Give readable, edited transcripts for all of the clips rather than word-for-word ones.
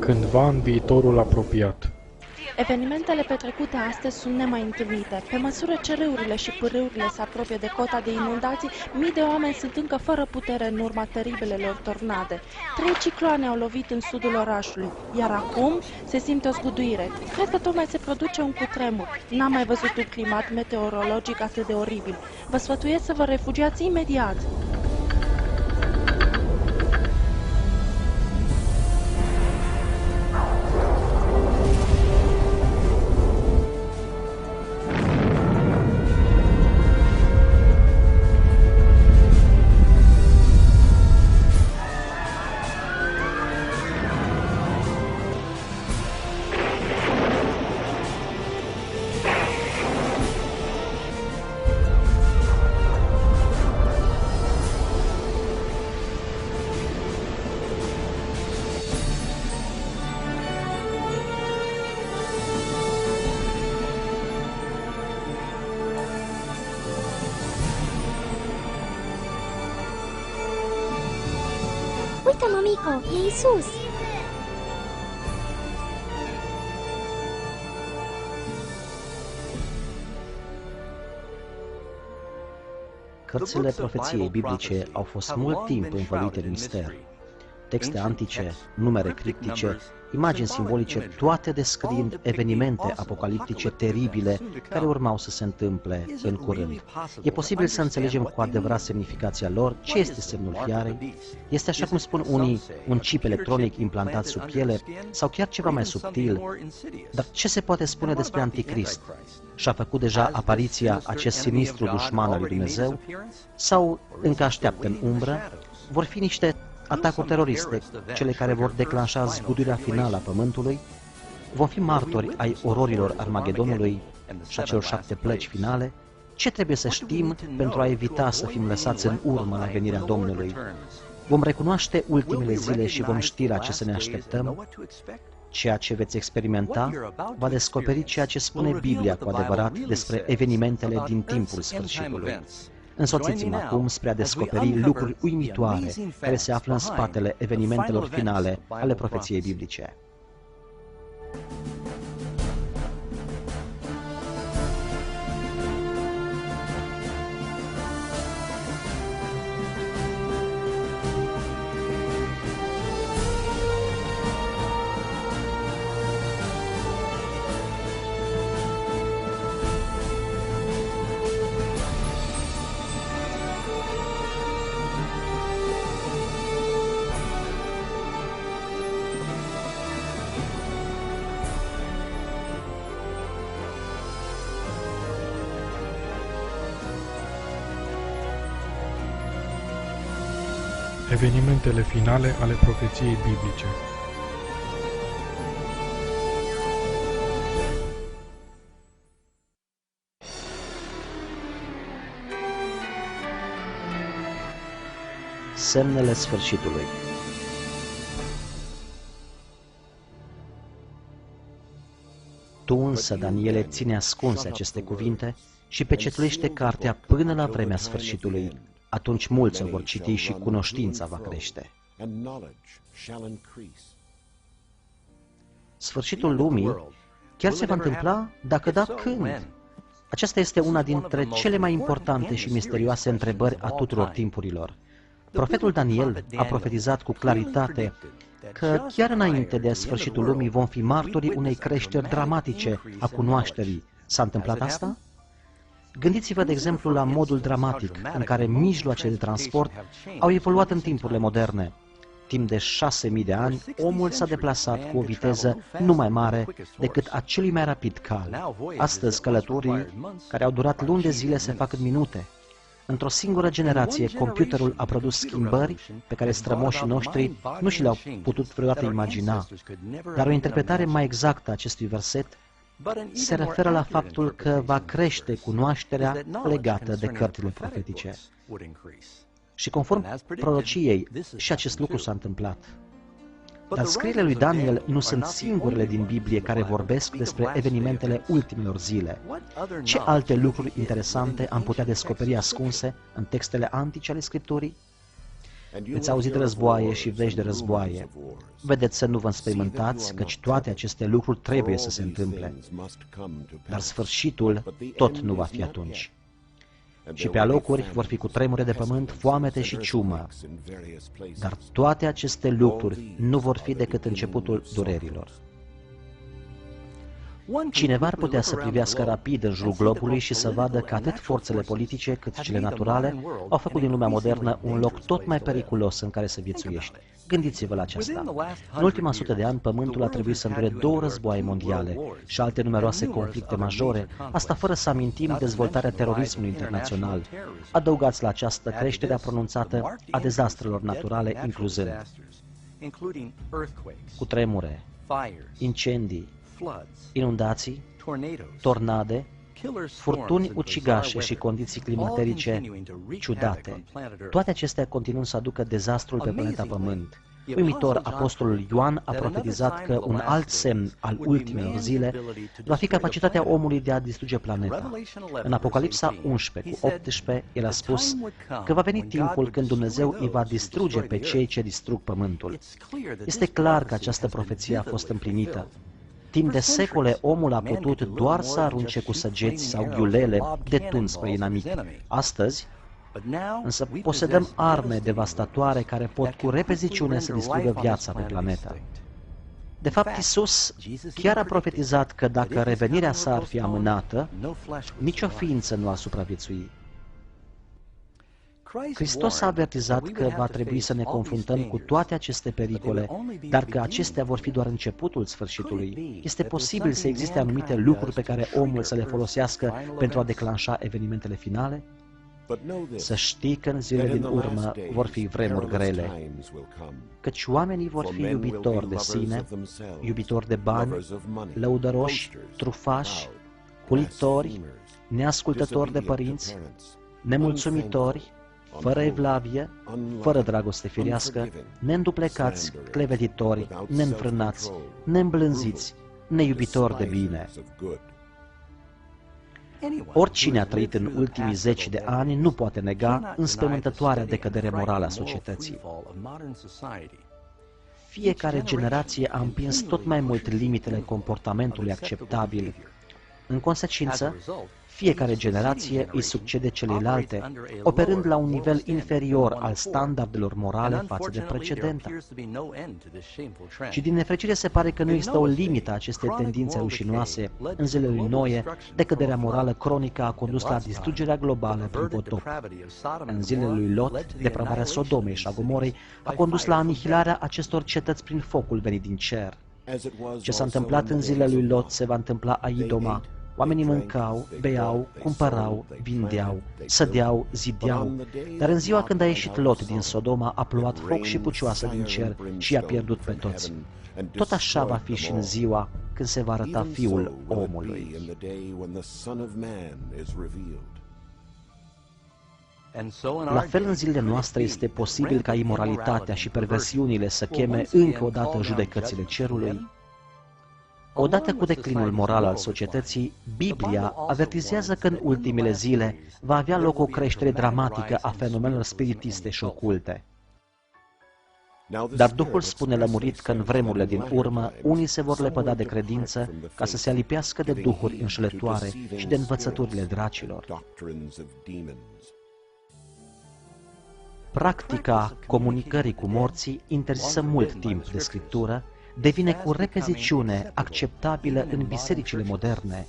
cândva în viitorul apropiat. Evenimentele petrecute astăzi sunt nemai întâlnite. Pe măsură ce râurile și pârâurile se apropie de cota de inundații, mii de oameni sunt încă fără putere în urma teribilelor tornade. 3 cicloane au lovit în sudul orașului, iar acum se simte o zguduire. Cred că tocmai se produce un cutremur. N-am mai văzut un climat meteorologic atât de oribil. Vă sfătuiesc să vă refugiați imediat. Uite, mămico, e Isus! Cărțile profeției biblice au fost mult timp învăluite în mister. Texte antice, numere criptice, imagini simbolice, toate descriind evenimente apocaliptice teribile care urmau să se întâmple în curând. E posibil să înțelegem cu adevărat semnificația lor? Ce este semnul fiarei? Este, așa cum spun unii, un chip electronic implantat sub piele sau chiar ceva mai subtil? Dar ce se poate spune despre Anticrist? Și-a făcut deja apariția acest sinistru dușman al lui Dumnezeu? Sau încă așteaptă în umbră? Vor fi niște atacuri teroriste, cele care vor declanșa zguduirea finală a Pământului? Vom fi martori ai ororilor Armagedonului și a celor 7 plăci finale? Ce trebuie să știm pentru a evita să fim lăsați în urmă la venirea Domnului? Vom recunoaște ultimele zile și vom ști la ce să ne așteptăm? Ceea ce veți experimenta va descoperi ceea ce spune Biblia cu adevărat despre evenimentele din timpul sfârșitului. Însoțiți-mă acum spre a descoperi lucruri uimitoare care se află în spatele evenimentelor finale ale profeției biblice. Evenimentele finale ale profeției biblice. Semnele sfârșitului. Tu însă, Daniele, ține ascunse aceste cuvinte și pecetuiește cartea până la vremea sfârșitului. Atunci mulți o vor citi și cunoștința va crește. Sfârșitul lumii chiar se va întâmpla? Dacă da, când? Aceasta este una dintre cele mai importante și misterioase întrebări a tuturor timpurilor. Profetul Daniel a profetizat cu claritate că chiar înainte de sfârșitul lumii vom fi martorii unei creșteri dramatice a cunoașterii. S-a întâmplat asta? Gândiți-vă, de exemplu, la modul dramatic în care mijloacele de transport au evoluat în timpurile moderne. Timp de 6.000 de ani, omul s-a deplasat cu o viteză nu mai mare decât a celui mai rapid cal. Astăzi, călătorii care au durat luni de zile se fac în minute. Într-o singură generație, computerul a produs schimbări pe care strămoșii noștri nu și le-au putut vreodată imagina. Dar o interpretare mai exactă a acestui verset se referă la faptul că va crește cunoașterea legată de cărțile profetice. Și conform prorociei, și acest lucru s-a întâmplat. Dar scrierile lui Daniel nu sunt singurele din Biblie care vorbesc despre evenimentele ultimelor zile. Ce alte lucruri interesante am putea descoperi ascunse în textele antice ale Scripturii? Veți auzi de războaie și vești de războaie. Vedeți să nu vă înspăimântați, căci toate aceste lucruri trebuie să se întâmple. Dar sfârșitul tot nu va fi atunci. Și pe alocuri vor fi cutremure de pământ, foamete și ciumă. Dar toate aceste lucruri nu vor fi decât începutul durerilor. Cineva ar putea să privească rapid în jurul globului și să vadă că atât forțele politice cât cele naturale au făcut din lumea modernă un loc tot mai periculos în care să viețuiești. Gândiți-vă la aceasta. În ultima 100 de ani, Pământul a trebuit să îndure 2 războaie mondiale și alte numeroase conflicte majore, asta fără să amintim dezvoltarea terorismului internațional. Adăugați la această creștere pronunțată a dezastrelor naturale, incluzând cutremure, incendii, inundații, tornade, furtuni ucigașe și condiții climaterice ciudate. Toate acestea continuă să aducă dezastrul pe planeta Pământ. Uimitor, apostolul Ioan a profetizat că un alt semn al ultimelor zile va fi capacitatea omului de a distruge planeta. În Apocalipsa 11 cu 18, el a spus că va veni timpul când Dumnezeu îi va distruge pe cei ce distrug Pământul. Este clar că această profeție a fost împlinită. Timp de secole, omul a putut doar să arunce cu săgeți sau ghiulele de tun spre inamic. Astăzi, însă, posedăm arme devastatoare care pot cu repeziciune să distrugă viața pe planetă. De fapt, Iisus chiar a profetizat că dacă revenirea sa ar fi amânată, nicio ființă nu ar supraviețui. Hristos a avertizat că va trebui să ne confruntăm cu toate aceste pericole, dar că acestea vor fi doar începutul sfârșitului. Este posibil să existe anumite lucruri pe care omul să le folosească pentru a declanșa evenimentele finale? Să știi că în zilele din urmă vor fi vremuri grele, căci oamenii vor fi iubitori de sine, iubitori de bani, lăudăroși, trufași, hulitori, neascultători de părinți, nemulțumitori, fără evlavie, fără dragoste firească, neînduplecați, clevetitori, neînfrânați, neîmblânziți, neiubitori de bine. Oricine a trăit în ultimii 10 de ani nu poate nega înspăimântătoarea decădere morală a societății. Fiecare generație a împins tot mai mult limitele comportamentului acceptabil. În consecință, fiecare generație îi succede celelalte, operând la un nivel inferior al standardelor morale față de precedenta. Și din nefericire se pare că nu există o limită a acestei tendințe rușinoase. În zilele lui Noe, decăderea morală cronică a condus la distrugerea globală prin potop. În zilele lui Lot, depravarea Sodomei și a Gomorei a condus la anihilarea acestor cetăți prin focul venit din cer. Ce s-a întâmplat în zilele lui Lot se va întâmpla a Idoma. Oamenii mâncau, beau, cumpărau, vindeau, sădeau, zideau, dar în ziua când a ieșit Lot din Sodoma, a plouat foc și pucioasă din cer și i-a pierdut pe toți. Tot așa va fi și în ziua când se va arăta Fiul omului. La fel, în zilele noastre este posibil ca imoralitatea și perversiunile să cheme încă o dată judecățile cerului. Odată cu declinul moral al societății, Biblia avertizează că în ultimele zile va avea loc o creștere dramatică a fenomenelor spiritiste și oculte. Dar Duhul spune lămurit că în vremurile din urmă, unii se vor lepăda de credință ca să se alipească de duhuri înșelătoare și de învățăturile dracilor. Practica comunicării cu morții, interzisă mult timp de Scriptură, devine cu repeziciune acceptabilă în bisericile moderne.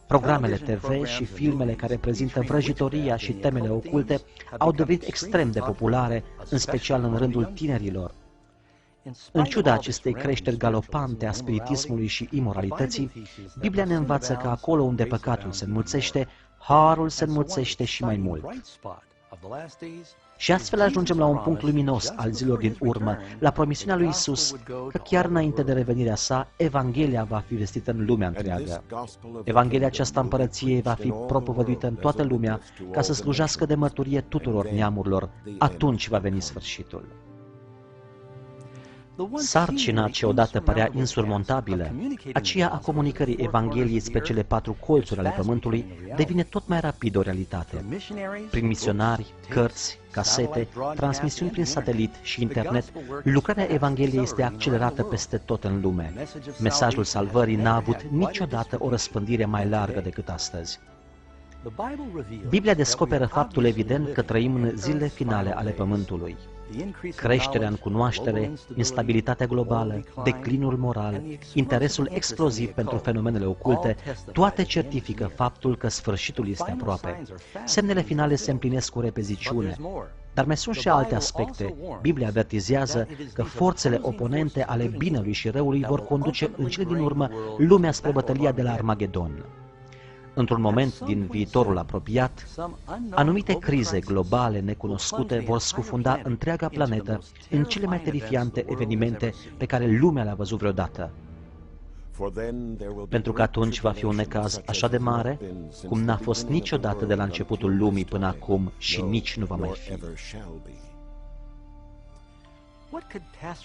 Programele TV și filmele care prezintă vrăjitoria și temele oculte au devenit extrem de populare, în special în rândul tinerilor. În ciuda acestei creșteri galopante a spiritismului și imoralității, Biblia ne învață că acolo unde păcatul se înmulțește, harul se înmulțește și mai mult. Și astfel ajungem la un punct luminos al zilor din urmă, la promisiunea lui Iisus că chiar înainte de revenirea sa, Evanghelia va fi vestită în lumea întreagă. Evanghelia aceasta împărăției va fi propovăduită în toată lumea ca să slujească de mărturie tuturor neamurilor. Atunci va veni sfârșitul. Sarcina ce odată părea insurmontabilă, aceea a comunicării Evangheliei spre cele 4 colțuri ale pământului, devine tot mai rapid o realitate. Prin misionari, cărți, casete, transmisiuni prin satelit și internet, lucrarea Evangheliei este accelerată peste tot în lume. Mesajul salvării n-a avut niciodată o răspândire mai largă decât astăzi. Biblia descoperă faptul evident că trăim în zilele finale ale Pământului. Creșterea în cunoaștere, instabilitatea globală, declinul moral, interesul exploziv pentru fenomenele oculte, toate certifică faptul că sfârșitul este aproape. Semnele finale se împlinesc cu repeziciune. Dar mai sunt și alte aspecte. Biblia avertizează că forțele oponente ale binelui și răului vor conduce în cele din urmă lumea spre bătălia de la Armagedon. Într-un moment din viitorul apropiat, anumite crize globale necunoscute vor scufunda întreaga planetă în cele mai terifiante evenimente pe care lumea le-a văzut vreodată. Pentru că atunci va fi un necaz așa de mare, cum n-a fost niciodată de la începutul lumii până acum și nici nu va mai fi.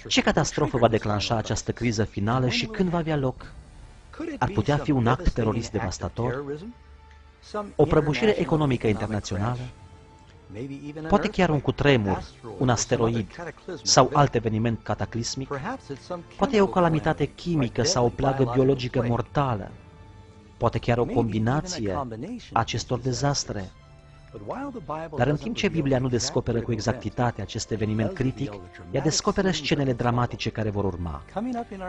Ce catastrofă va declanșa această criză finală și când va avea loc? Ar putea fi un act terorist devastator? O prăbușire economică internațională? Poate chiar un cutremur, un asteroid sau alt eveniment cataclismic? Poate e o calamitate chimică sau o plagă biologică mortală? Poate chiar o combinație a acestor dezastre? Dar în timp ce Biblia nu descoperă cu exactitate acest eveniment critic, ea descoperă scenele dramatice care vor urma.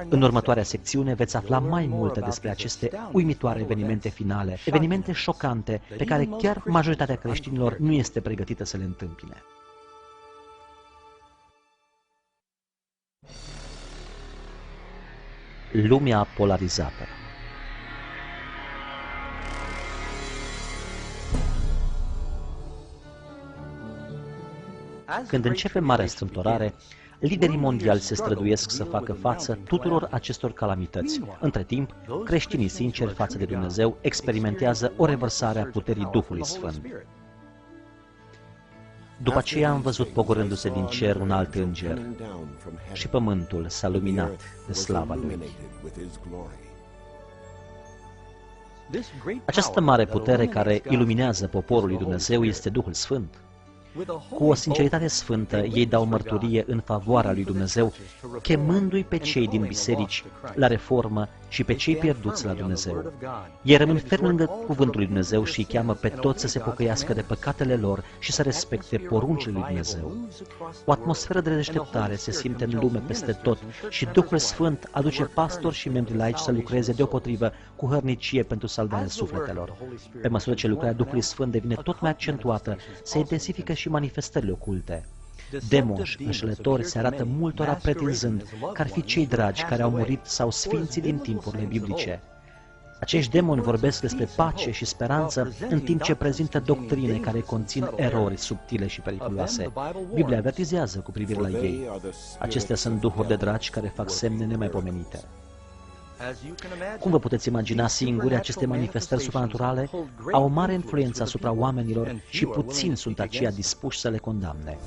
În următoarea secțiune veți afla mai multe despre aceste uimitoare evenimente finale, evenimente șocante pe care chiar majoritatea creștinilor nu este pregătită să le întâmpine. Lumea polarizată. Când începe marea strâmtorare, liderii mondiali se străduiesc să facă față tuturor acestor calamități. Între timp, creștinii sinceri față de Dumnezeu experimentează o revărsare a puterii Duhului Sfânt. După aceea am văzut pogorându-se din cer un alt înger și pământul s-a luminat de slava Lui. Această mare putere care iluminează poporul lui Dumnezeu este Duhul Sfânt. Cu o sinceritate sfântă, ei dau mărturie în favoarea lui Dumnezeu, chemându-i pe cei din biserici la reformă și pe cei pierduți la Dumnezeu. Ei rămân ferm lângă cuvântul lui Dumnezeu și îi cheamă pe toți să se pocăiască de păcatele lor și să respecte poruncile lui Dumnezeu. O atmosferă de deșteptare se simte în lume peste tot și Duhul Sfânt aduce pastori și membri laici să lucreze deopotrivă cu hărnicie pentru salvarea sufletelor. Pe măsură ce lucrarea Duhului Sfânt devine tot mai accentuată, se intensifică și manifestările oculte. Demonși înșelători se arată multora pretinzând că ar fi cei dragi care au murit sau sfinții din timpurile biblice. Acești demoni vorbesc despre pace și speranță, în timp ce prezintă doctrine care conțin erori subtile și periculoase. Biblia avertizează cu privire la ei. Acestea sunt duhuri de dragi care fac semne nemaipomenite. Cum vă puteți imagina singuri, aceste manifestări supranaturale au o mare influență asupra oamenilor și puțini sunt aceia dispuși să le condamne.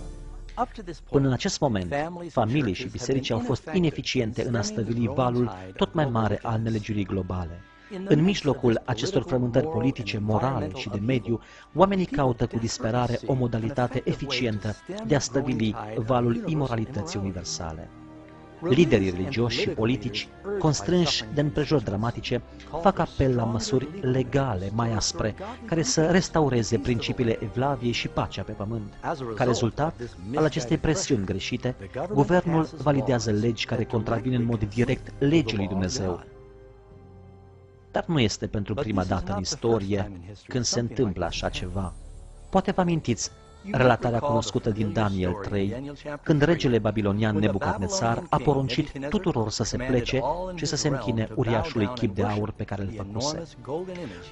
Până în acest moment, familii și biserici au fost ineficiente în a stăvili valul tot mai mare al nelegiuirii globale. În mijlocul acestor frământări politice, morale și de mediu, oamenii caută cu disperare o modalitate eficientă de a stăvili valul imoralității universale. Liderii religioși și politici, constrânși de împrejurări dramatice, fac apel la măsuri legale mai aspre, care să restaureze principiile evlaviei și pacea pe pământ. Ca rezultat al acestei presiuni greșite, guvernul validează legi care contravin în mod direct legii lui Dumnezeu. Dar nu este pentru prima dată în istorie când se întâmplă așa ceva. Poate vă amintiți relatarea cunoscută din Daniel 3, când regele babilonian Nebucadnețar a poruncit tuturor să se plece și să se închine uriașului chip de aur pe care îl făcuse.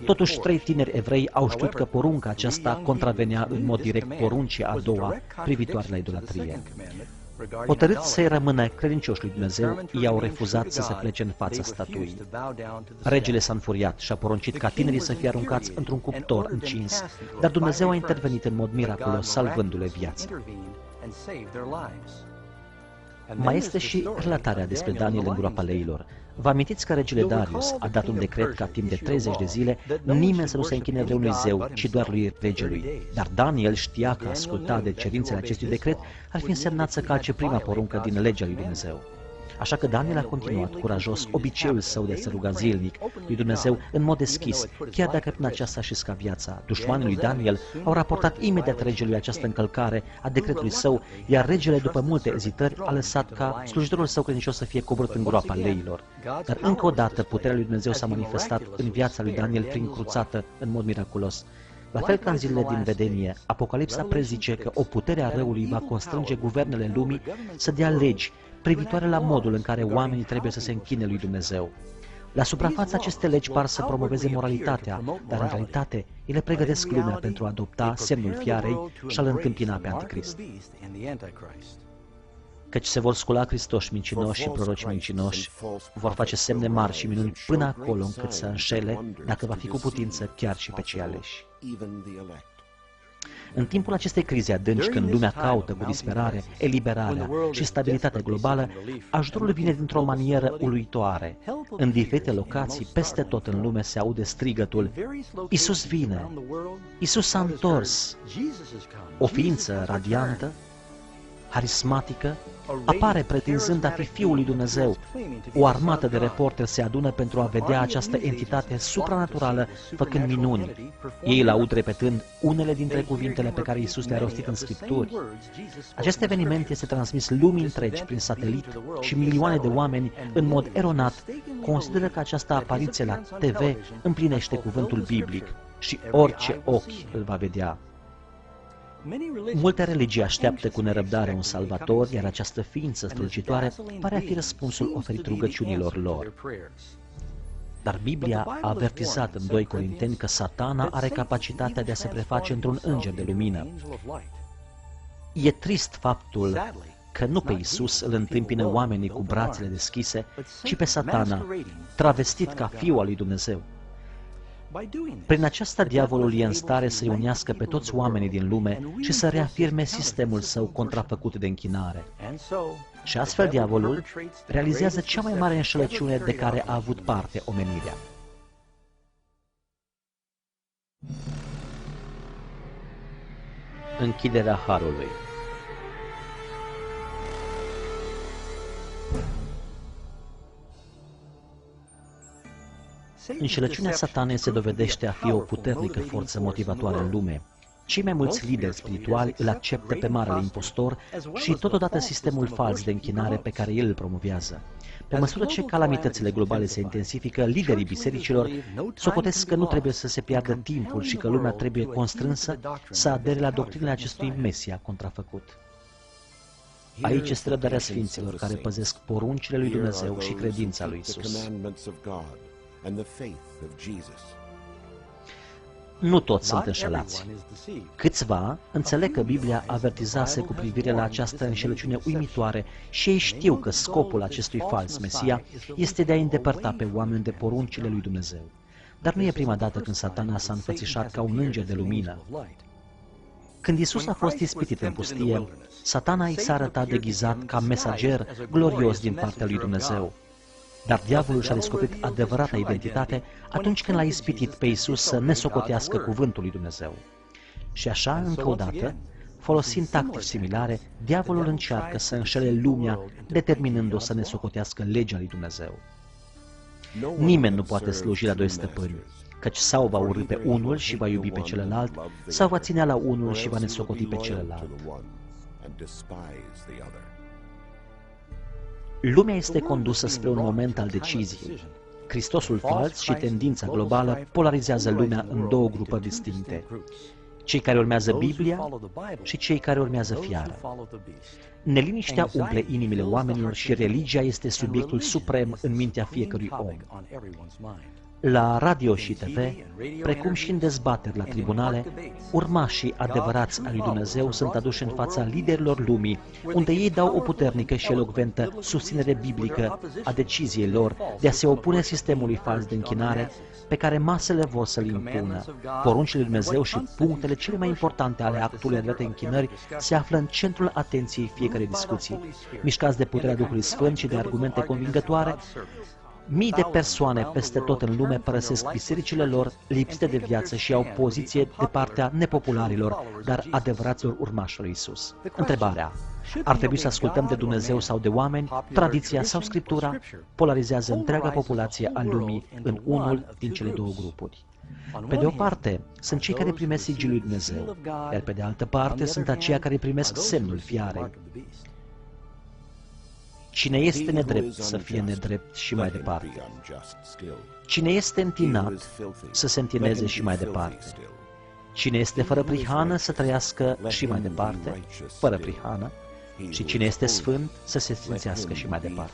Totuși, 3 tineri evrei au știut că porunca aceasta contravenea în mod direct poruncii a doua privitoare la idolatrie. Hotărâți să-i rămână credincioși lui Dumnezeu, i-au refuzat să se plece în fața statuii. Regele s-a înfuriat și a poruncit ca tinerii să fie aruncați într-un cuptor încins, dar Dumnezeu a intervenit în mod miraculos, salvându-le viața. Mai este și relatarea despre Daniel în groapa leilor. Vă amintiți că regele Darius a dat un decret ca timp de 30 de zile nimeni să nu se închine vreunui zeu, ci doar lui regelui. Dar Daniel știa că asculta de cerințele acestui decret ar fi însemnat să calce prima poruncă din legea lui Dumnezeu. Așa că Daniel a continuat curajos obiceiul său de a se ruga zilnic lui Dumnezeu în mod deschis, chiar dacă prin aceasta și sca viața. Dușmanii lui Daniel au raportat imediat regelui această încălcare a decretului său, iar regele, după multe ezitări, a lăsat ca slujitorul său credincios să fie coborât în groapa leilor. Dar încă o dată puterea lui Dumnezeu s-a manifestat în viața lui Daniel prin cruțată în mod miraculos. La fel ca în zilele din vedenie, Apocalipsa prezice că o putere a răului va constrânge guvernele lumii să dea legi privitoare la modul în care oamenii trebuie să se închine lui Dumnezeu. La suprafață, aceste legi par să promoveze moralitatea, dar în realitate ele pregătesc lumea pentru a adopta semnul fiarei și a-l întâmpina pe Anticrist. Căci se vor scula Hristoși mincinoși și proroci mincinoși, vor face semne mari și minuni până acolo încât să înșele, dacă va fi cu putință, chiar și pe cei aleși. În timpul acestei crize adânci, când lumea caută cu disperare eliberarea și stabilitatea globală, ajutorul vine dintr-o manieră uluitoare. În diferite locații, peste tot în lume se aude strigătul: Iisus vine! Iisus s-a întors! O ființă radiantă, harismatică, apare pretinzând a fi Fiul lui Dumnezeu. O armată de reporteri se adună pentru a vedea această entitate supranaturală făcând minuni. Ei îl aud repetând unele dintre cuvintele pe care Iisus le-a rostit în Scripturi. Acest eveniment este transmis lumii întregi prin satelit și milioane de oameni, în mod eronat, consideră că această apariție la TV împlinește cuvântul biblic și orice ochi îl va vedea. Multe religii așteaptă cu nerăbdare un salvator, iar această ființă strălucitoare pare a fi răspunsul oferit rugăciunilor lor. Dar Biblia a avertizat în 2 Corinteni că Satana are capacitatea de a se preface într-un înger de lumină. E trist faptul că nu pe Iisus îl întâmpină oamenii cu brațele deschise, ci pe Satana, travestit ca Fiul al lui Dumnezeu. Prin aceasta, diavolul e în stare să-i unească pe toți oamenii din lume și să reafirme sistemul său contrafăcut de închinare. Și astfel, diavolul realizează cea mai mare înșelăciune de care a avut parte omenirea. Închiderea harului. Înșelăciunea Satanei se dovedește a fi o puternică forță motivatoare în lume. Cei mai mulți lideri spirituali îl acceptă pe marele impostor și totodată sistemul fals de închinare pe care el îl promovează. Pe măsură ce calamitățile globale se intensifică, liderii bisericilor socotesc că nu trebuie să se piardă timpul și că lumea trebuie constrânsă să adere la doctrinele acestui Mesia contrafăcut. Aici este răbdarea sfinților care păzesc poruncile lui Dumnezeu și credința lui Iisus. Nu toți sunt înșelați. Câțiva înțeleg că Biblia avertizase cu privire la această înșelăciune uimitoare și ei știu că scopul acestui fals Mesia este de a îndepărta pe oameni de poruncile lui Dumnezeu. Dar nu e prima dată când Satana s-a înfățișat ca un înger de lumină. Când Iisus a fost ispitit în pustie, Satana i s-a arătat deghizat ca mesager glorios din partea lui Dumnezeu. Dar diavolul și-a descoperit adevărata identitate atunci când l-a ispitit pe Iisus să nesocotească cuvântul lui Dumnezeu. Și așa, încă o dată, folosind tactici similare, diavolul încearcă să înșele lumea, determinându-o să nesocotească legea lui Dumnezeu. Nimeni nu poate sluji la 2 stăpâni, căci sau va urî pe unul și va iubi pe celălalt, sau va ținea la unul și va nesocoti pe celălalt. Lumea este condusă spre un moment al deciziei. Hristosul fals și tendința globală polarizează lumea în două grupări distincte. Cei care urmează Biblia și cei care urmează fiara. Neliniștea umple inimile oamenilor și religia este subiectul suprem în mintea fiecărui om. La radio și TV, precum și în dezbateri la tribunale, urmașii adevărați ai lui Dumnezeu sunt aduși în fața liderilor lumii, unde ei dau o puternică și elocventă susținere biblică a deciziei lor de a se opune sistemului fals de închinare, pe care masele vor să-l impună. Poruncile lui Dumnezeu și punctele cele mai importante ale actului adevărate închinări se află în centrul atenției fiecarei discuții. Mișcați de puterea Duhului Sfânt și de argumente convingătoare, mii de persoane peste tot în lume părăsesc bisericile lor lipsite de viață și au poziție de partea nepopularilor, dar adevăraților urmași lui Isus. Întrebarea: ar trebui să ascultăm de Dumnezeu sau de oameni? Tradiția sau Scriptura polarizează întreaga populație a lumii în unul din cele două grupuri. Pe de o parte, sunt cei care primesc sigilul lui Dumnezeu, iar pe de altă parte sunt aceia care primesc semnul fiarei. Cine este nedrept să fie nedrept și mai departe. Cine este întinat să se întineze și mai departe. Cine este fără prihană să trăiască și mai departe, fără prihană. Și cine este sfânt să se sfințească și mai departe.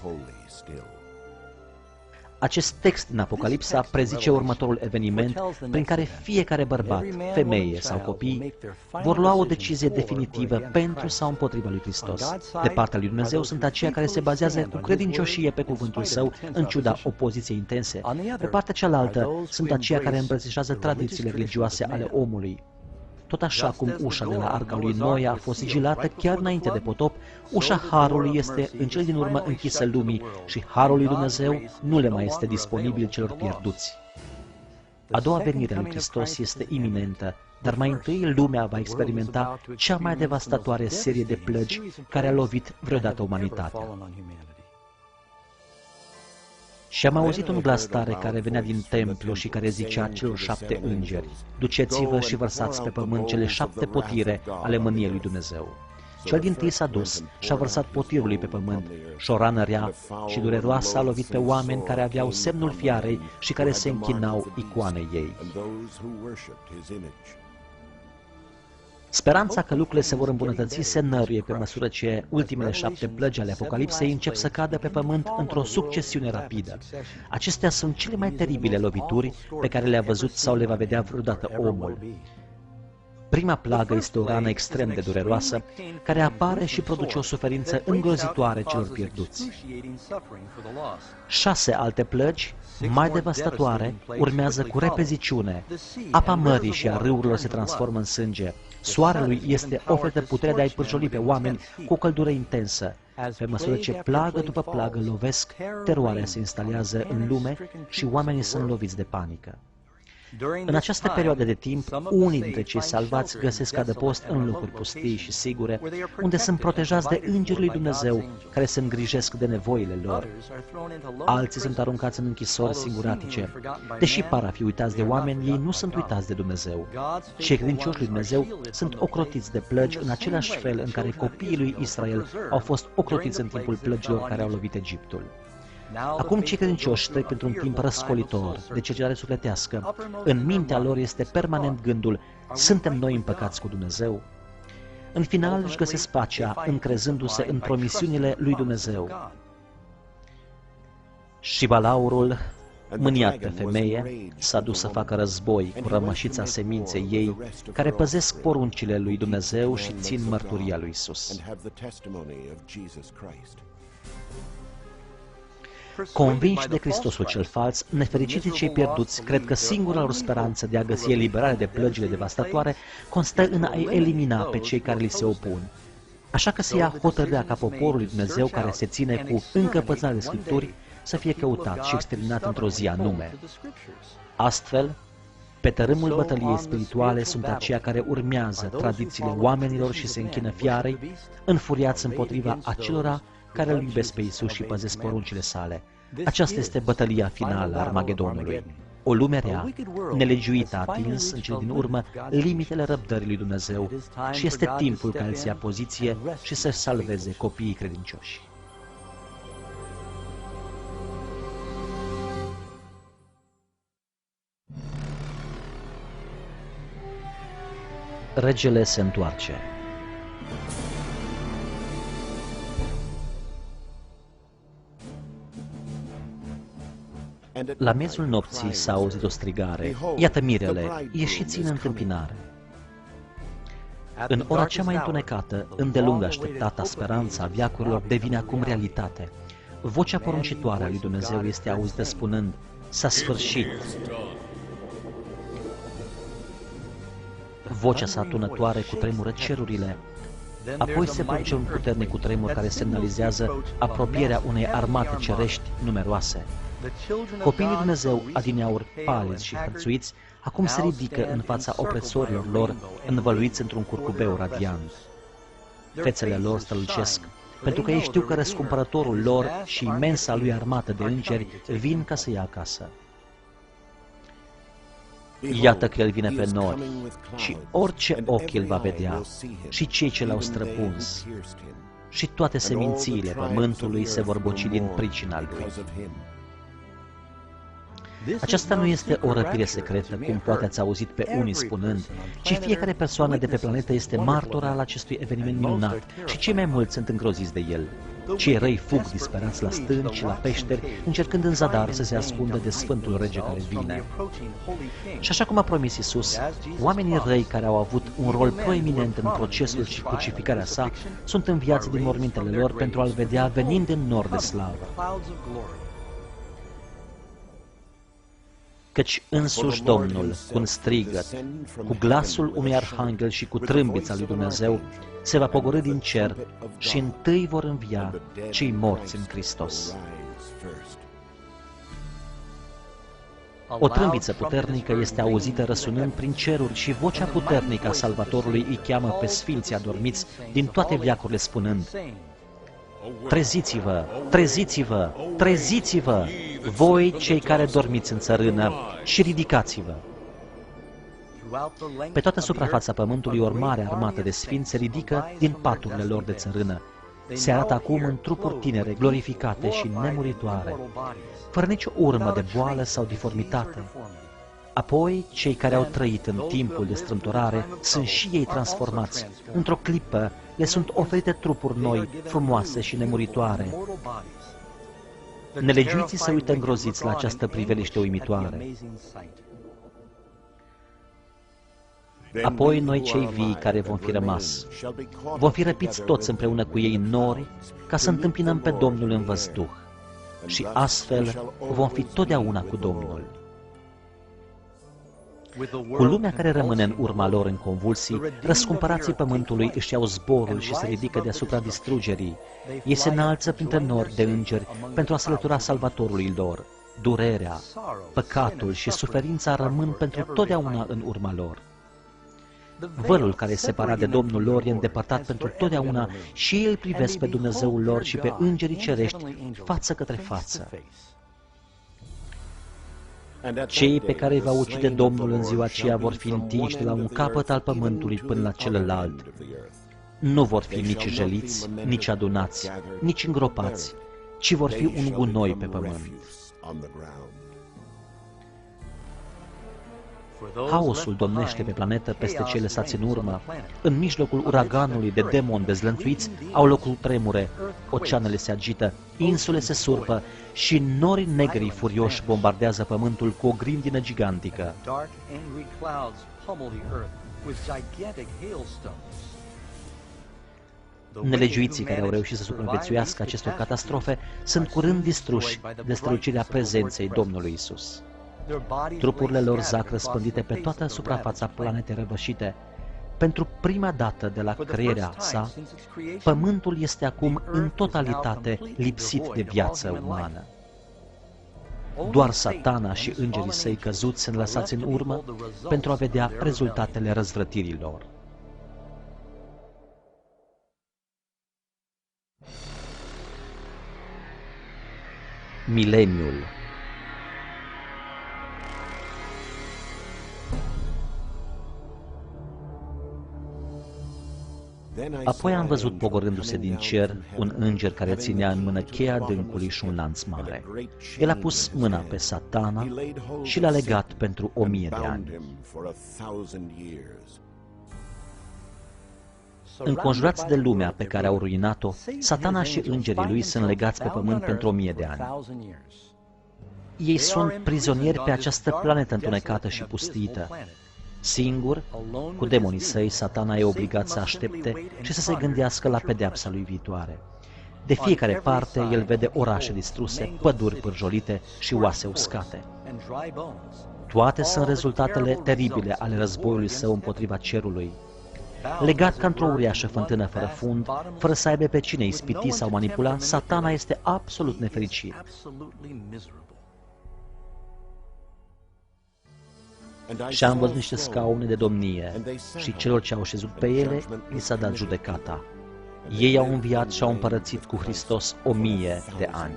Acest text din Apocalipsa prezice următorul eveniment prin care fiecare bărbat, femeie sau copii vor lua o decizie definitivă pentru sau împotriva lui Hristos. De partea lui Dumnezeu sunt aceia care se bazează cu credincioșie pe cuvântul Său, în ciuda opoziției intense. Pe partea cealaltă sunt aceia care îmbrățișează tradițiile religioase ale omului. Tot așa cum ușa de la arca lui Noe a fost sigilată chiar înainte de potop, ușa Harului este în cel din urmă închisă lumii și Harul lui Dumnezeu nu le mai este disponibil celor pierduți. A doua venire a lui Hristos este iminentă, dar mai întâi lumea va experimenta cea mai devastatoare serie de plăgi care a lovit vreodată umanitatea. Și am auzit un glas tare care venea din templu și care zicea celor 7 îngeri: duceți-vă și vărsați pe pământ cele 7 potire ale mâniei lui Dumnezeu. Cel dintâi s-a dus și a vărsat potirului pe pământ și o rană rea și dureroasă a lovit pe oameni care aveau semnul fiarei și care se închinau icoanei ei. Speranța că lucrurile se vor îmbunătăți se năruie pe măsură ce ultimele 7 plăgi ale Apocalipsei încep să cadă pe pământ într-o succesiune rapidă. Acestea sunt cele mai teribile lovituri pe care le-a văzut sau le va vedea vreodată omul. Prima plagă este o rană extrem de dureroasă, care apare și produce o suferință îngrozitoare celor pierduți. 6 alte plăgi, mai devastatoare, urmează cu repeziciune. Apa mării și a râurilor se transformă în sânge. Soarelui este oferită puterea de a-i pârjoli pe oameni cu o căldură intensă. Pe măsură ce plagă după plagă lovesc, teroarea se instalează în lume și oamenii sunt loviți de panică. În această perioadă de timp, unii dintre cei salvați găsesc adăpost în locuri pustii și sigure, unde sunt protejați de Îngerul lui Dumnezeu, care se îngrijesc de nevoile lor. Alții sunt aruncați în închisori singuratice. Deși par a fi uitați de oameni, ei nu sunt uitați de Dumnezeu. Cei credincioși lui Dumnezeu sunt ocrotiți de plăgi în același fel în care copiii lui Israel au fost ocrotiți în timpul plăgilor care au lovit Egiptul. Acum cei credincioși trec printr-un timp răscolitor, de cercetare sufletească. În mintea lor este permanent gândul: suntem noi împăcați cu Dumnezeu? În final își găsesc pacea încrezându-se în promisiunile lui Dumnezeu. Și balaurul, mâniat pe femeie, s-a dus să facă război cu rămășița seminței ei, care păzesc poruncile lui Dumnezeu și țin mărturia lui Isus. Convinși de Hristosul cel fals, nefericiții cei pierduți cred că singura lor speranță de a găsi eliberare de plăgile devastatoare constă în a elimina pe cei care li se opun. Așa că se ia hotărârea ca poporul lui Dumnezeu, care se ține cu încăpățânare de Scripturi, să fie căutat și exterminat într-o zi anume. Astfel, pe tărâmul bătăliei spirituale sunt aceia care urmează tradițiile oamenilor și se închină fiarei, înfuriați împotriva acelora care îl iubesc pe Iisus și păzesc poruncile sale. Aceasta este bătălia finală a Armagedonului. O lume rea, nelegiuită, a atins în cele din urmă limitele răbdării lui Dumnezeu și este timpul ca El să ia poziție și să-și salveze copiii credincioși. Regele se întoarce. La miezul nopții s-a auzit o strigare: iată mirele, ieșiți în întâmpinare. În ora cea mai întunecată, îndelung așteptata speranța a veacurilor devine acum realitate. Vocea poruncitoare a lui Dumnezeu este auzită spunând: s-a sfârșit. vocea sa tunătoare cutremură cerurile. Apoi se produce un puternic cutremur care semnalizează apropierea unei armate cerești numeroase. Copiii lui Dumnezeu, adineauri palizi și hărțuiți, acum se ridică în fața opresorilor lor, învăluiți într-un curcubeu radiant. Fețele lor strălucesc, pentru că ei știu că răscumpărătorul lor și imensa lui armată de îngeri vin ca să ia acasă. Iată că El vine pe nori și orice ochi îl va vedea, și cei ce l-au străpuns, și toate semințiile pământului se vor boci din pricina lui. Aceasta nu este o răpire secretă, cum poate ați auzit pe unii spunând, ci fiecare persoană de pe planetă este martor al acestui eveniment minunat și cei mai mulți sunt îngroziți de el. Cei răi fug disperați la stânci și la peșteri, încercând în zadar să se ascundă de Sfântul Rege care vine. Și așa cum a promis Iisus, oamenii răi care au avut un rol proeminent în procesul și crucificarea sa, sunt înviați din mormintele lor pentru a-L vedea venind în nor de slavă. Căci însuși Domnul, cu un strigăt, cu glasul unui arhanghel și cu trâmbița lui Dumnezeu, se va pogorî din cer și întâi vor învia cei morți în Hristos. O trâmbiță puternică este auzită răsunând prin ceruri și vocea puternică a Salvatorului îi cheamă pe sfinții adormiți din toate veacurile spunând: treziți-vă, treziți-vă, treziți-vă, voi cei care dormiți în țărână, și ridicați-vă. Pe toată suprafața pământului o mare armată de sfinți se ridică din paturile lor de țărână. Se arată acum în trupuri tinere, glorificate și nemuritoare, fără nicio urmă de boală sau diformitate. Apoi, cei care au trăit în timpul de strâmtorare sunt și ei transformați. Într-o clipă le sunt oferite trupuri noi, frumoase și nemuritoare. Nelegiuiții se uită îngroziți la această priveliște uimitoare. Apoi noi cei vii care vom fi rămas, vom fi răpiți toți împreună cu ei în nori, ca să întâmpinăm pe Domnul în văzduh, și astfel vom fi totdeauna cu Domnul. Cu lumea care rămâne în urma lor în convulsii, răscumpărații pământului își iau zborul și se ridică deasupra distrugerii. Ei se înalță printre nori de îngeri pentru a se lătura Salvatorului lor. Durerea, păcatul și suferința rămân pentru totdeauna în urma lor. Vălul care e separat de Domnul lor e îndepărtat pentru totdeauna și ei îl privesc pe Dumnezeul lor și pe îngerii cerești față către față. Cei pe care îi va ucide Domnul în ziua aceea vor fi întinși de la un capăt al pământului până la celălalt. Nu vor fi nici jeliți, nici adunați, nici îngropați, ci vor fi un gunoi pe pământ. Haosul domnește pe planetă peste cei lăsați în urmă. În mijlocul uraganului de demoni dezlănțuiți au locul tremure, oceanele se agită, insule se surpă și nori negri furioși bombardează pământul cu o grindină gigantică. Nelegiuiții care au reușit să supraviețuiască acestor catastrofe sunt curând distruși de strălucirea prezenței Domnului Isus. Trupurile lor zac răspândite pe toată suprafața planetei răvășite. Pentru prima dată de la crearea sa, Pământul este acum în totalitate lipsit de viață umană. Doar Satana și îngerii săi căzuți sunt lăsați în urmă pentru a vedea rezultatele răzvrătirii lor. Mileniul. Apoi am văzut pogorându-se din cer un înger care ținea în mână cheia adâncului și un lanț mare. El a pus mâna pe Satana și l-a legat pentru 1000 de ani. Înconjurați de lumea pe care au ruinat-o, Satana și îngerii lui sunt legați pe pământ pentru 1000 de ani. Ei sunt prizonieri pe această planetă întunecată și pustită. Singur, cu demonii săi, Satana e obligat să aștepte și să se gândească la pedeapsa lui viitoare. De fiecare parte, el vede orașe distruse, păduri pârjolite și oase uscate. Toate sunt rezultatele teribile ale războiului său împotriva cerului. Legat ca într-o uriașă fântână fără fund, fără să aibă pe cine ispiti sau manipula, Satana este absolut nefericit. Și am văzut niște scaune de domnie și celor ce au șezut pe ele li s-a dat judecata. Ei au înviat și au împărățit cu Hristos 1000 de ani.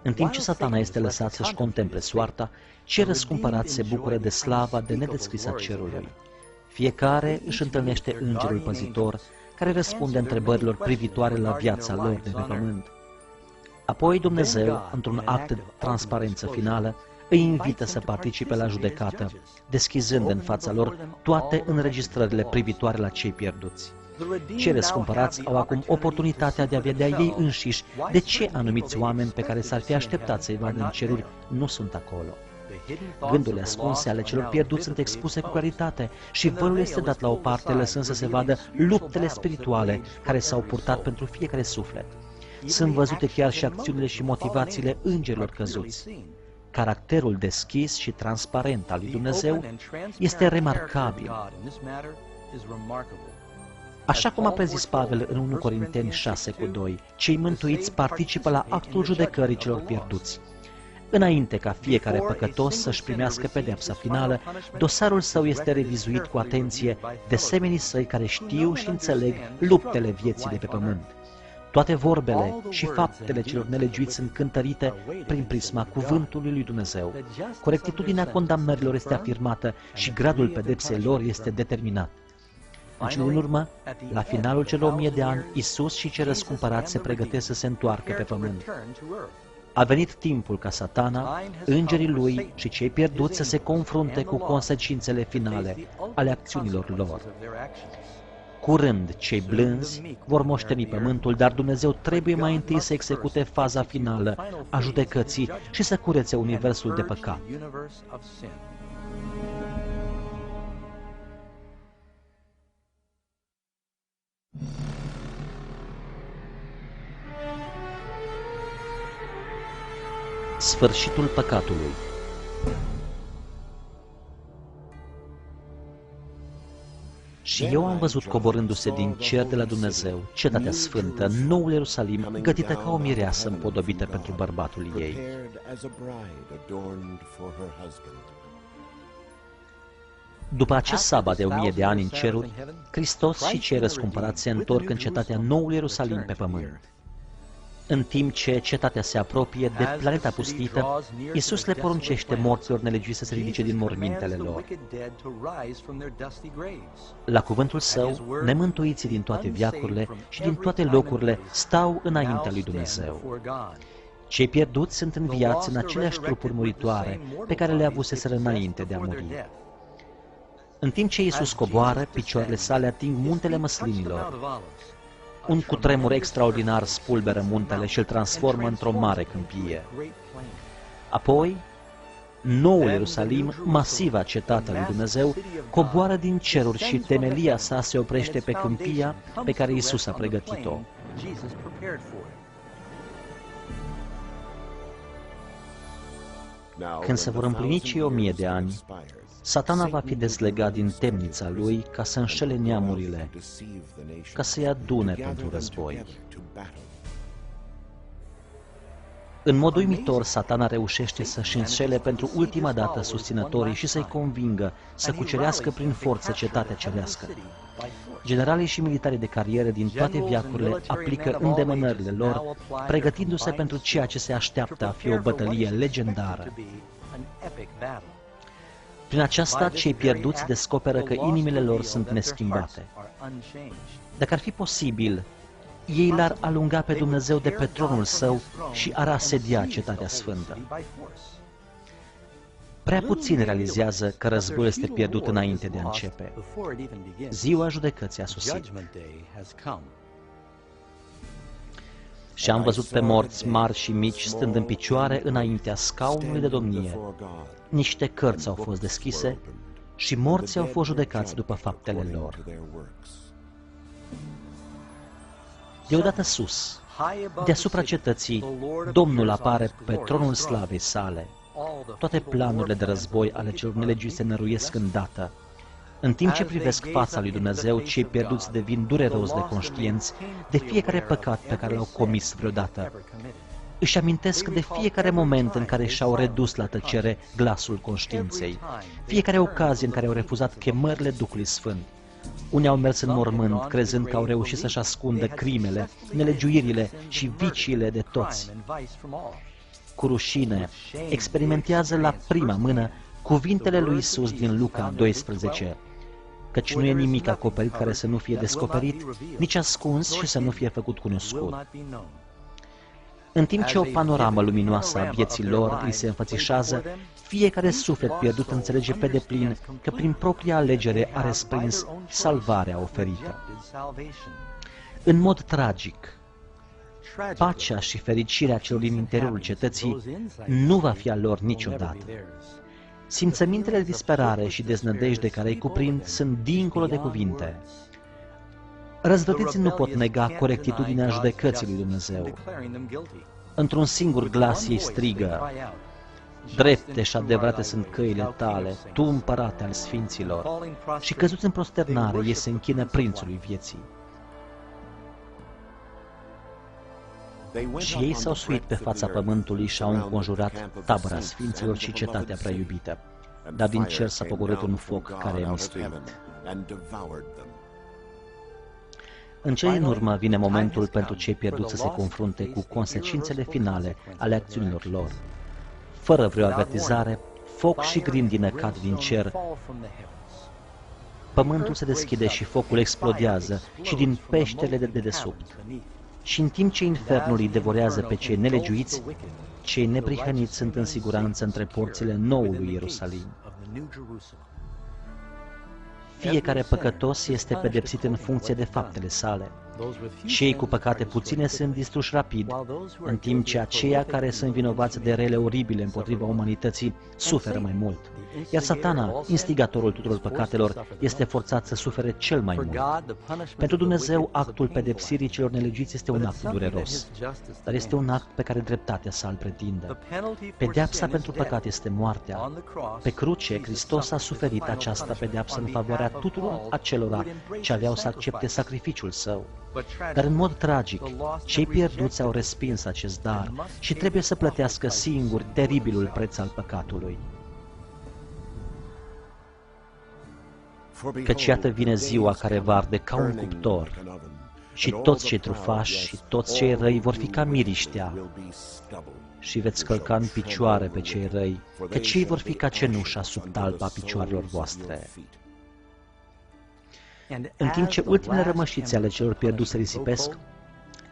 În timp ce Satana este lăsat să-și contemple soarta, cei răscumpărați se bucură de slava de nedescris a cerului. Fiecare își întâlnește îngerul păzitor, care răspunde întrebărilor privitoare la viața lor de pe pământ. Apoi Dumnezeu, într-un act de transparență finală, îi invită să participe la judecată, deschizând în fața lor toate înregistrările privitoare la cei pierduți. Cei răscumpărați au acum oportunitatea de a vedea ei înșiși de ce anumiți oameni pe care s-ar fi așteptat să-i vadă în ceruri nu sunt acolo. Gândurile ascunse ale celor pierduți sunt expuse cu claritate și vărul este dat la o parte, lăsând să se vadă luptele spirituale care s-au purtat pentru fiecare suflet. Sunt văzute chiar și acțiunile și motivațiile îngerilor căzuți. Caracterul deschis și transparent al lui Dumnezeu este remarcabil. Așa cum a prezis Pavel în 1 Corinteni 6:2, cei mântuiți participă la actul judecării celor pierduți. Înainte ca fiecare păcătos să-și primească pedeapsa finală, dosarul său este revizuit cu atenție de semenii săi care știu și înțeleg luptele vieții de pe pământ. Toate vorbele și faptele celor nelegiuiți sunt cântărite prin prisma cuvântului lui Dumnezeu. Corectitudinea condamnărilor este afirmată și gradul pedepsei lor este determinat. În cele din urmă, la finalul celor 1000 de ani, Isus și cei răscumpărați se pregătesc să se întoarcă pe pământ. A venit timpul ca Satana, îngerii lui și cei pierduți să se confrunte cu consecințele finale ale acțiunilor lor. Curând, cei blânzi vor moșteni pământul, dar Dumnezeu trebuie mai întâi să execute faza finală a judecății și să curețe universul de păcat. Sfârșitul păcatului. Și eu am văzut coborându-se din cer de la Dumnezeu, cetatea sfântă, noul Ierusalim, gătită ca o mireasă împodobită pentru bărbatul ei. După acest sabat de 1000 de ani în ceruri, Hristos și cei răscumpărați se întorc în cetatea noul Ierusalim pe pământ. În timp ce cetatea se apropie de planeta pustită, Iisus le poruncește morților nelegiuiți să se ridice din mormintele lor. La cuvântul Său, nemântuiții din toate veacurile și din toate locurile stau înaintea lui Dumnezeu. Cei pierduți sunt înviați în aceleași trupuri muritoare pe care le avuseseră înainte de a muri. În timp ce Iisus coboară, picioarele sale ating muntele măslinilor. Un cutremur extraordinar spulberă muntele și îl transformă într-o mare câmpie. Apoi, noul Ierusalim, masiva cetate a lui Dumnezeu, coboară din ceruri și temelia sa se oprește pe câmpia pe care Iisus a pregătit-o. Când se vor împlini cei 1000 de ani, Satana va fi dezlegat din temnița lui ca să înșele neamurile, ca să-i adune pentru război. În mod uimitor, Satana reușește să-și înșele pentru ultima dată susținătorii și să-i convingă să cucerească prin forță cetatea cerească. Generalii și militarii de carieră din toate veacurile aplică îndemânările lor, pregătindu-se pentru ceea ce se așteaptă a fi o bătălie legendară. Prin aceasta, cei pierduți descoperă că inimile lor sunt neschimbate. Dacă ar fi posibil, ei l-ar alunga pe Dumnezeu de pe tronul său și ar asedia cetatea sfântă. Prea puțin realizează că războiul este pierdut înainte de a începe. Ziua judecății a sosit. Și am văzut pe morți mari și mici stând în picioare înaintea scaunului de domnie. Niște cărți au fost deschise și morții au fost judecați după faptele lor. Deodată sus, deasupra cetății, Domnul apare pe tronul slavei sale. Toate planurile de război ale celor nelegiuiți se năruiesc îndată. În timp ce privesc fața lui Dumnezeu, cei pierduți devin dureros de conștienți de fiecare păcat pe care l-au comis vreodată. Își amintesc de fiecare moment în care și-au redus la tăcere glasul conștiinței, fiecare ocazie în care au refuzat chemările Duhului Sfânt. Unii au mers în mormânt, crezând că au reușit să-și ascundă crimele, nelegiuirile și viciile de toți. Cu rușine, experimentează la prima mână cuvintele lui Iisus din Luca 12, căci nu e nimic acoperit care să nu fie descoperit, nici ascuns și să nu fie făcut cunoscut. În timp ce o panoramă luminoasă a vieții lor îi se înfățișează, fiecare suflet pierdut înțelege pe deplin că prin propria alegere a respins salvarea oferită. În mod tragic, pacea și fericirea celor din interiorul cetății nu va fi a lor niciodată. Simțămintele de disperare și deznădejde care îi cuprind sunt dincolo de cuvinte. Răzvrătiții nu pot nega corectitudinea judecății lui Dumnezeu. Într-un singur glas ei strigă: drepte și adevărate sunt căile tale, tu împărate al sfinților. Și căzuți în prosternare, ei se închină prințului vieții. Și ei s-au suit pe fața pământului și au înconjurat tabăra sfinților și cetatea prea iubită. Dar din cer s-a pogorât un foc care i-a mistuit. În cele din urmă vine momentul pentru cei pierduți să se confrunte cu consecințele finale ale acțiunilor lor. Fără vreo avertizare, foc și grindină cad din cer. Pământul se deschide și focul explodează și din peștele de dedesubt. Și în timp ce infernul îi devorează pe cei nelegiuiți, cei neprihăniți sunt în siguranță între porțile noului Ierusalim. Fiecare păcătos este pedepsit în funcție de faptele sale. Cei cu păcate puține sunt distruși rapid, în timp ce aceia care sunt vinovați de rele oribile împotriva umanității suferă mai mult. Iar Satana, instigatorul tuturor păcatelor, este forțat să sufere cel mai mult. Pentru Dumnezeu, actul pedepsirii celor nelegiuiți este un act dureros, dar este un act pe care dreptatea să-l pretindă. Pedeapsa pentru păcat este moartea. Pe cruce, Hristos a suferit această pedeapsă în favoarea tuturor acelora ce aveau să accepte sacrificiul Său. Dar în mod tragic, cei pierduți au respins acest dar și trebuie să plătească singuri teribilul preț al păcatului. Căci iată vine ziua care va arde ca un cuptor și toți cei trufași și toți cei răi vor fi ca miriștea și veți călca în picioare pe cei răi, căci ei vor fi ca cenușa sub talpa picioarelor voastre. În timp ce ultimele rămășițe ale celor pierduți se risipesc,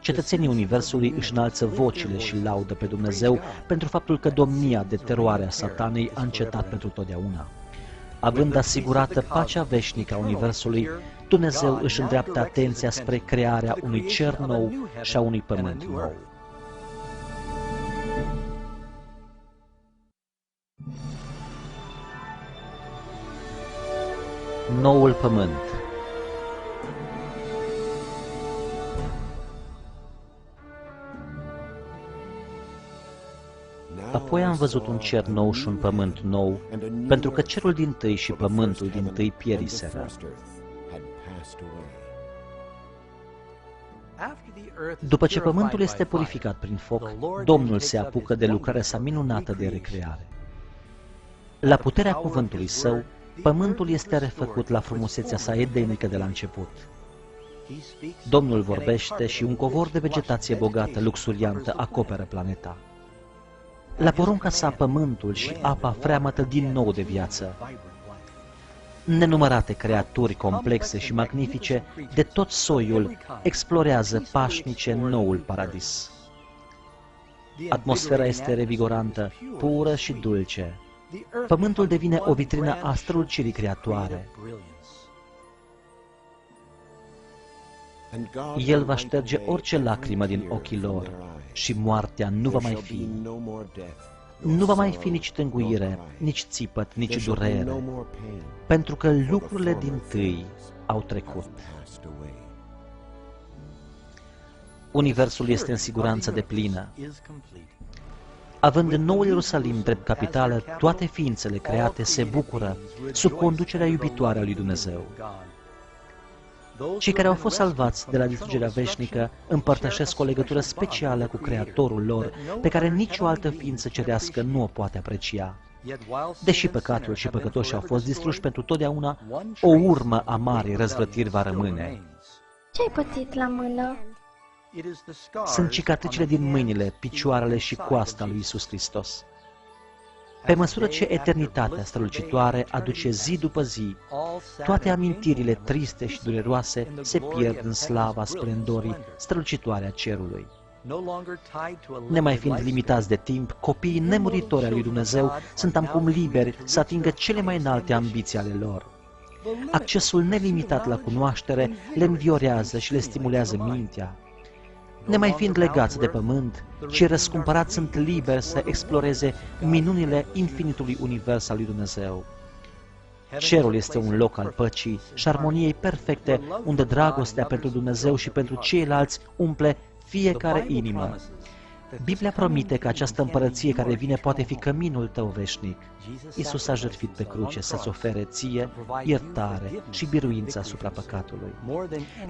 cetățenii Universului își înalță vocile și laudă pe Dumnezeu pentru faptul că domnia de teroare a Satanei a încetat pentru totdeauna. Având asigurată pacea veșnică a Universului, Dumnezeu își îndreaptă atenția spre crearea unui cer nou și a unui pământ nou. Noul pământ. Apoi am văzut un cer nou și un pământ nou, pentru că cerul dintâi și pământul dintâi pieriseră. După ce pământul este purificat prin foc, Domnul se apucă de lucrarea sa minunată de recreare. La puterea cuvântului Său, pământul este refăcut la frumusețea sa edenică de la început. Domnul vorbește și un covor de vegetație bogată, luxuriantă, acoperă planeta. La porunca sa, pământul și apa freamătă din nou de viață. Nenumărate creaturi complexe și magnifice de tot soiul explorează pașnice noul paradis. Atmosfera este revigorantă, pură și dulce. Pământul devine o vitrină a strălucirii creatoare. El va șterge orice lacrimă din ochii lor și moartea nu va mai fi. Nu va mai fi nici tânguire, nici țipăt, nici durere, pentru că lucrurile dintâi au trecut. Universul este în siguranță deplină. Având în Noul Ierusalim drept capitală, toate ființele create se bucură sub conducerea iubitoare a lui Dumnezeu. Cei care au fost salvați de la distrugerea veșnică împărtășesc o legătură specială cu Creatorul lor, pe care nicio altă ființă cerească nu o poate aprecia. Deși păcatul și păcătoșii au fost distruși pentru totdeauna, o urmă a marii răzvrătiri va rămâne. Ce-ai pățit la mână? Sunt cicatricile din mâinile, picioarele și coasta lui Iisus Hristos. Pe măsură ce eternitatea strălucitoare aduce zi după zi, toate amintirile triste și dureroase se pierd în slava splendorii strălucitoare a cerului. Nemai fiind limitați de timp, copiii nemuritori ai lui Dumnezeu sunt acum liberi să atingă cele mai înalte ambiții ale lor. Accesul nelimitat la cunoaștere le înviorează și le stimulează mintea. Nemai fiind legați de pământ, cei răscumpărați sunt liberi să exploreze minunile infinitului univers al lui Dumnezeu. Cerul este un loc al păcii și armoniei perfecte, unde dragostea pentru Dumnezeu și pentru ceilalți umple fiecare inimă. Biblia promite că această împărăție care vine poate fi căminul tău veșnic. Iisus a jertfit pe cruce să-ți ofere ție iertare și biruință asupra păcatului.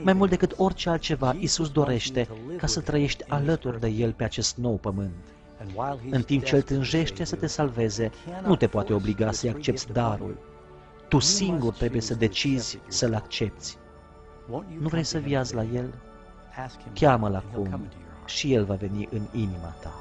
Mai mult decât orice altceva, Iisus dorește ca să trăiești alături de El pe acest nou pământ. În timp ce El tânjește să te salveze, nu te poate obliga să-i accepți darul. Tu singur trebuie să decizi să-L accepți. Nu vrei să vii azi la El? Cheamă-L acum și El va veni în inima ta.